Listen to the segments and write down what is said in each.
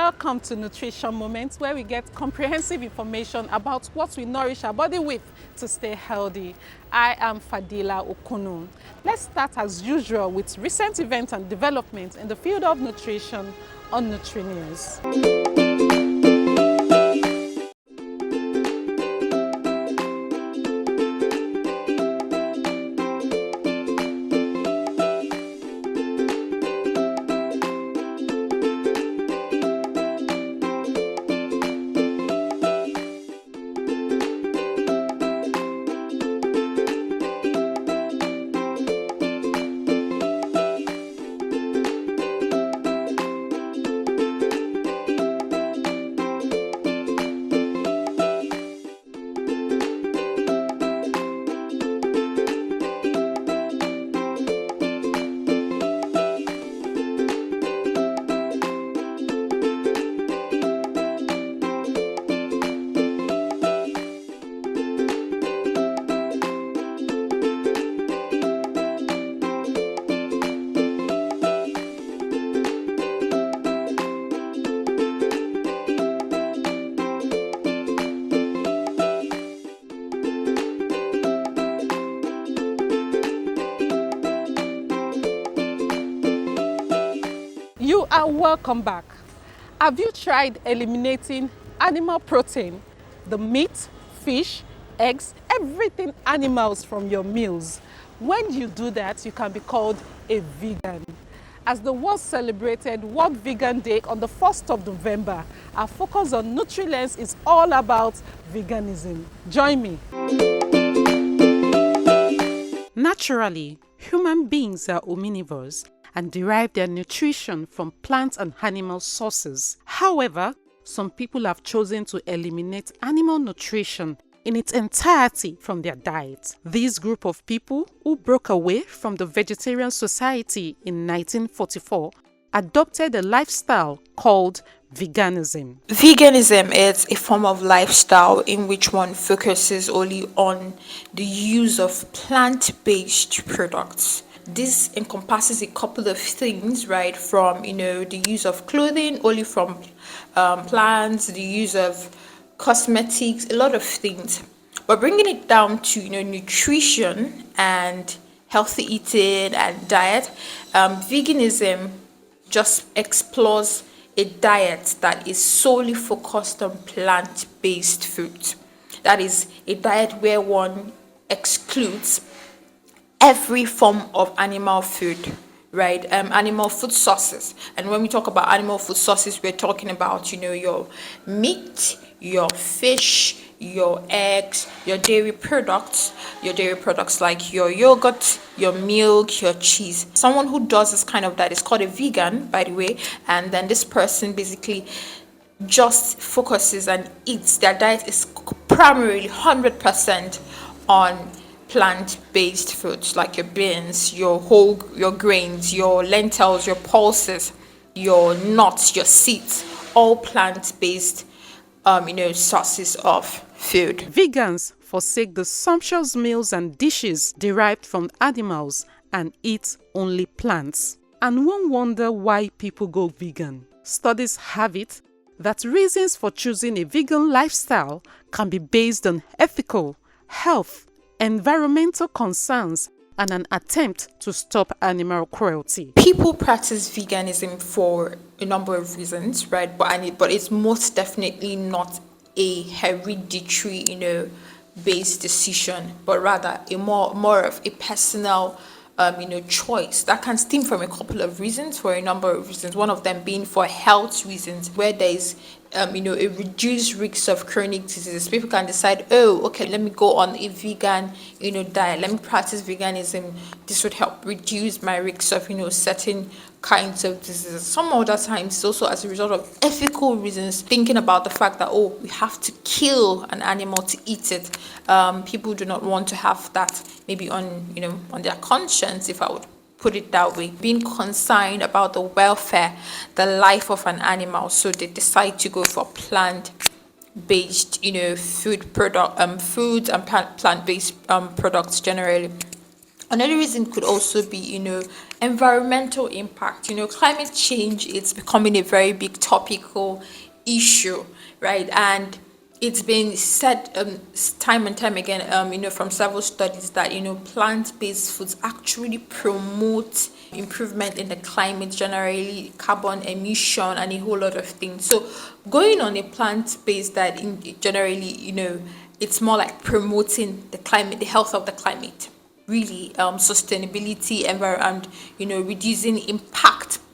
Welcome to Nutrition Moments, where we get comprehensive information about what we nourish our body with to stay healthy. I am Fadila Okunu. Let's start as usual with recent events and developments in the field of nutrition on Nutri-News. You are welcome back. Have you tried eliminating animal protein, the meat, fish, eggs, everything animals from your meals? When you do that, you can be called a vegan. As the world celebrated World Vegan Day on the 1st of November, our focus on Nutri-Lens is all about veganism. Join me. Naturally, human beings are omnivores and derive their nutrition from plant and animal sources. However, some people have chosen to eliminate animal nutrition in its entirety from their diet. This group of people, who broke away from the Vegetarian Society in 1944, adopted a lifestyle called veganism. Veganism is a form of lifestyle in which one focuses only on the use of plant-based products. This encompasses a couple of things, right? From the use of clothing only from plants, the use of cosmetics, a lot of things. But bringing it down to nutrition and healthy eating and diet, veganism just explores a diet that is solely focused on plant-based food. That is a diet where one excludes every form of animal food, right? Animal food sources. And when we talk about animal food sources, we're talking about your meat, your fish, your eggs, your dairy products like your yogurt, your milk, your cheese. Someone who does this kind of diet is called a vegan, by the way. And then this person basically just focuses and eats. Their diet is primarily 100% on plant-based foods like your beans, your grains, your lentils, your pulses, your nuts, your seeds, all plant-based sources of food. Vegans forsake the sumptuous meals and dishes derived from animals and eat only plants. And one wonder why people go vegan. Studies have it that reasons for choosing a vegan lifestyle can be based on ethical, health, environmental concerns, and an attempt to stop animal cruelty. People practice veganism for a number of reasons, right? But it's most definitely not a hereditary, based decision, but rather a more of a personal choice that can stem from a couple of reasons, for a number of reasons. One of them being for health reasons, where there is a reduced risk of chronic diseases. People can decide, oh, okay, let me go on a vegan diet, let me practice veganism. This would help reduce my risks of certain kinds of diseases. Some other times it's also as a result of ethical reasons, thinking about the fact that we have to kill an animal to eat it. People do not want to have that maybe on their conscience, if I would put it that way, being concerned about the welfare, the life of an animal. So they decide to go for plant-based, foods and plant-based products generally. Another reason could also be, environmental impact. Climate change is becoming a very big topical issue, right? And it's been said time and time again, from several studies that, plant-based foods actually promote improvement in the climate, generally carbon emission and a whole lot of things. So going on a plant-based diet generally, it's more like promoting the climate, the health of the climate, really, sustainability, and reducing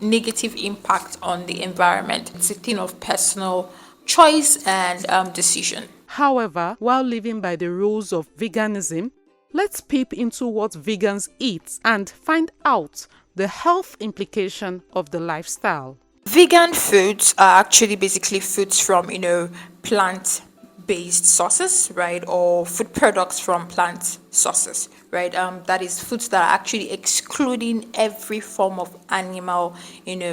negative impact on the environment. It's a thing of personal choice and decision. However, while living by the rules of veganism, let's peep into what vegans eat and find out the health implication of the lifestyle. Vegan foods are actually basically foods from, plant based sources, right? Or food products from plant sources, right? That is foods that are actually excluding every form of animal,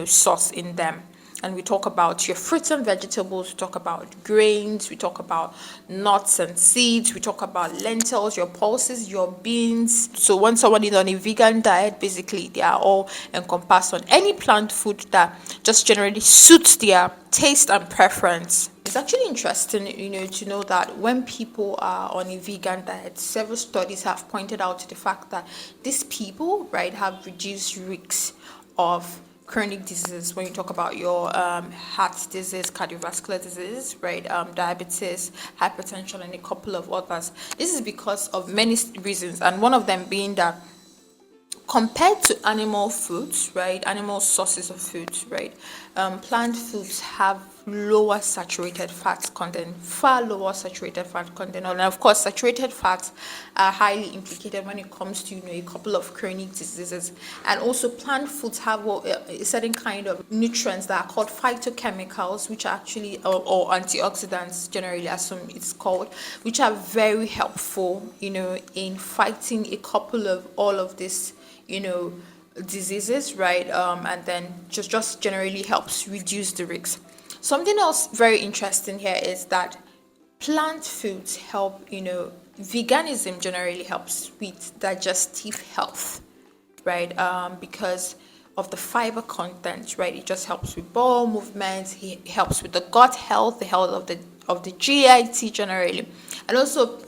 source in them. And we talk about your fruits and vegetables, we talk about grains, we talk about nuts and seeds, we talk about lentils, your pulses, your beans. So when someone is on a vegan diet, basically they are all encompassed on any plant food that just generally suits their taste and preference. It's actually interesting, to know that when people are on a vegan diet, several studies have pointed out to the fact that these people, right, have reduced risks of chronic diseases. When you talk about your heart disease, cardiovascular disease, right, diabetes, hypertension, and a couple of others. This is because of many reasons, and one of them being that compared to animal foods, right, animal sources of foods, right, plant foods have lower saturated fat content, far lower saturated fat content. And of course, saturated fats are highly implicated when it comes to, a couple of chronic diseases. And also plant foods have a certain kind of nutrients that are called phytochemicals, which are actually, or antioxidants generally, as it's called, which are very helpful, in fighting a couple of all of this, diseases, right? And then just generally helps reduce the risks. Something else very interesting here is that plant foods help, veganism generally helps with digestive health, right? Because of the fiber content, right? It just helps with bowel movements, it helps with the gut health, the health of the GIT generally, and also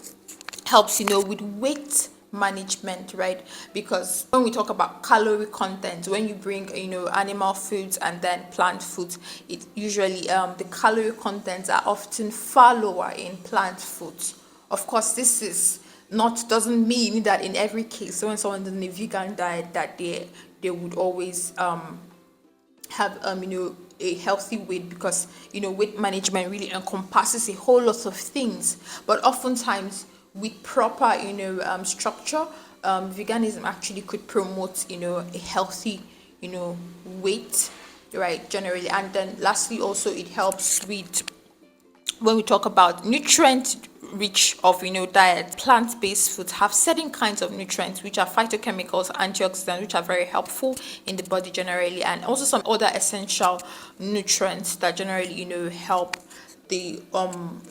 helps, with weight management, right? Because when we talk about calorie content, when you bring, animal foods and then plant foods, it usually the calorie contents are often far lower in plant foods. Of course, this is not doesn't mean that in every case when someone's on a vegan diet that they would always have a healthy weight, because weight management really encompasses a whole lot of things. But oftentimes with proper structure, veganism actually could promote a healthy weight, right, generally. And then lastly also it helps with, when we talk about nutrient rich of diet, plant-based foods have certain kinds of nutrients which are phytochemicals, antioxidants, which are very helpful in the body generally, and also some other essential nutrients that generally help the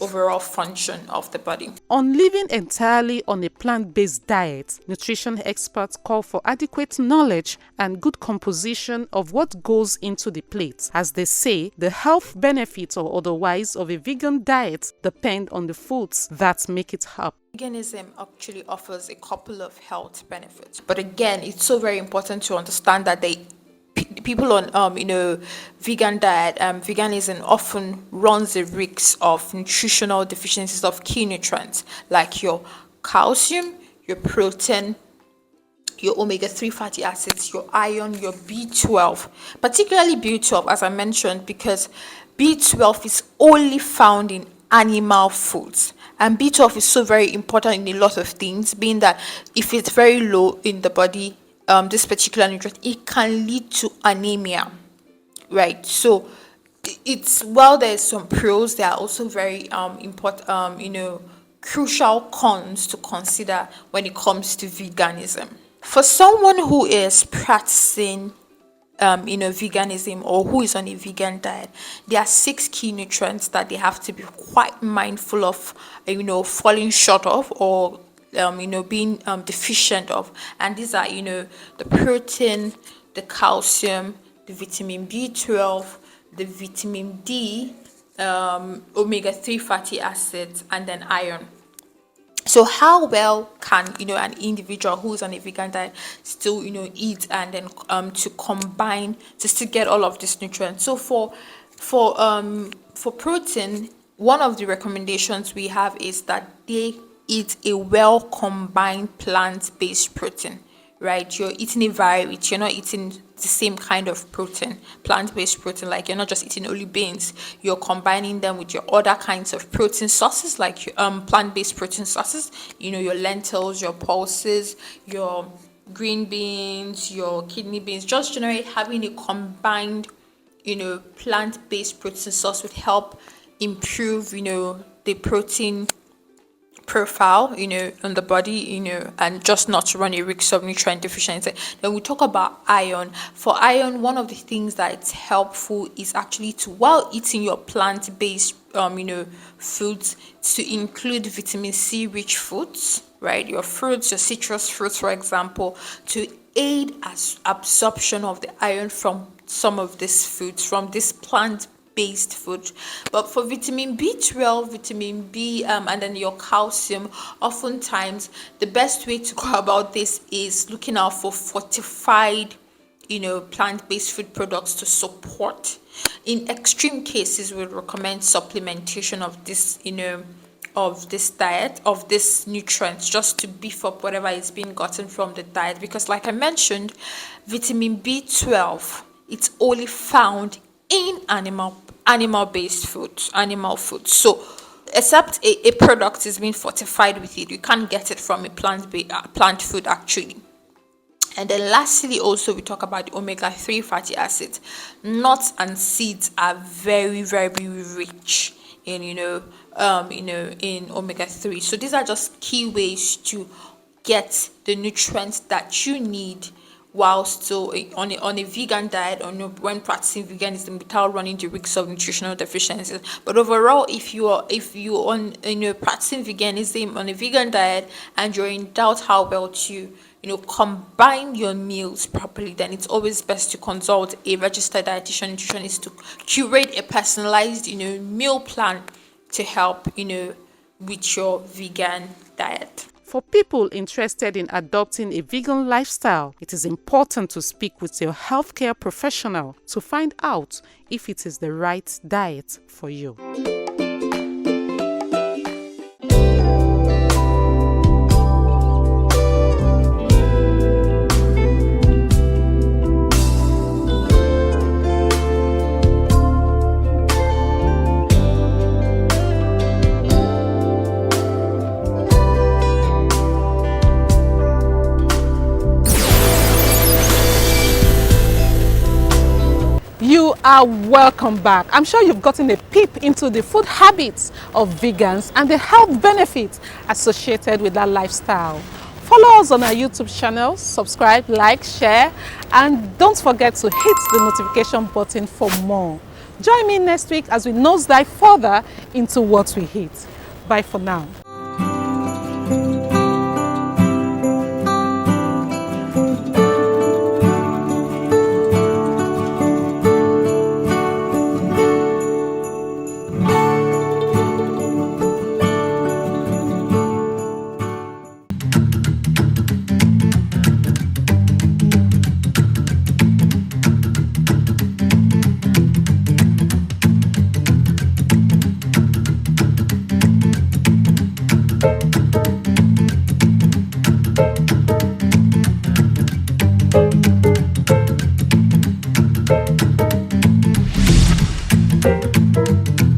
overall function of the body. On living entirely on a plant-based diet, nutrition experts call for adequate knowledge and good composition of what goes into the plate. As they say, the health benefits or otherwise of a vegan diet depend on the foods that make it happen. Veganism actually offers a couple of health benefits, but again, it's so very important to understand that people on vegan diet, veganism often runs the risk of nutritional deficiencies of key nutrients like your calcium, your protein, your omega-3 fatty acids, your iron, your B12, particularly B12, as I mentioned, because B12 is only found in animal foods. And B12 is so very important in a lot of things, being that if it's very low in the body, this particular nutrient, it can lead to anemia, right? So it's, while there's some pros, there are also very important, crucial cons to consider when it comes to veganism. For someone who is practicing veganism, or who is on a vegan diet, there are 6 key nutrients that they have to be quite mindful of, falling short of, or being deficient of. And these are, the protein, the calcium, the vitamin B12, the vitamin D, omega-3 fatty acids, and then iron. So how well can an individual who's on a vegan diet still eat and then to combine to still get all of these nutrients? So for protein, one of the recommendations we have is that they eat a well combined plant-based protein, right? You're eating a variety. You're not eating the same kind of protein, plant-based protein. Like, you're not just eating only beans. You're combining them with your other kinds of protein sources, like plant-based protein sources. Your lentils, your pulses, your green beans, your kidney beans. Just generally having a combined, plant-based protein source would help improve, the protein profile, on the body, and just not to run a risk of nutrient deficiency. Then we talk about iron. For iron, one of the things that it's helpful is actually to, while eating your plant-based, foods, to include vitamin C rich foods, right? Your fruits, your citrus fruits, for example, to aid as absorption of the iron from some of these foods, from this plant-based food. But for vitamin B12, vitamin B, and then your calcium, oftentimes the best way to go about this is looking out for fortified, plant-based food products to support. In extreme cases, we recommend supplementation of this, of this diet, of this nutrients, just to beef up whatever is being gotten from the diet. Because like I mentioned, vitamin B12, it's only found in animal-based foods, animal foods. So except a product is being fortified with it, you can't get it from a plant food actually. And then lastly, also we talk about the omega-3 fatty acids. Nuts and seeds are very, very rich in in omega-3. So these are just key ways to get the nutrients that you need while still on a vegan diet, or when practicing veganism without running the risks of nutritional deficiencies. But overall, if you on practicing veganism on a vegan diet and you're in doubt how well to combine your meals properly, then it's always best to consult a registered dietitian nutritionist to curate a personalized meal plan to help with your vegan diet. For people interested in adopting a vegan lifestyle, it is important to speak with your healthcare professional to find out if it is the right diet for you. You are welcome back. I'm sure you've gotten a peep into the food habits of vegans and the health benefits associated with that lifestyle. Follow us on our YouTube channel, subscribe, like, share, and don't forget to hit the notification button for more. Join me next week as we nosedive further into what we eat. Bye for now.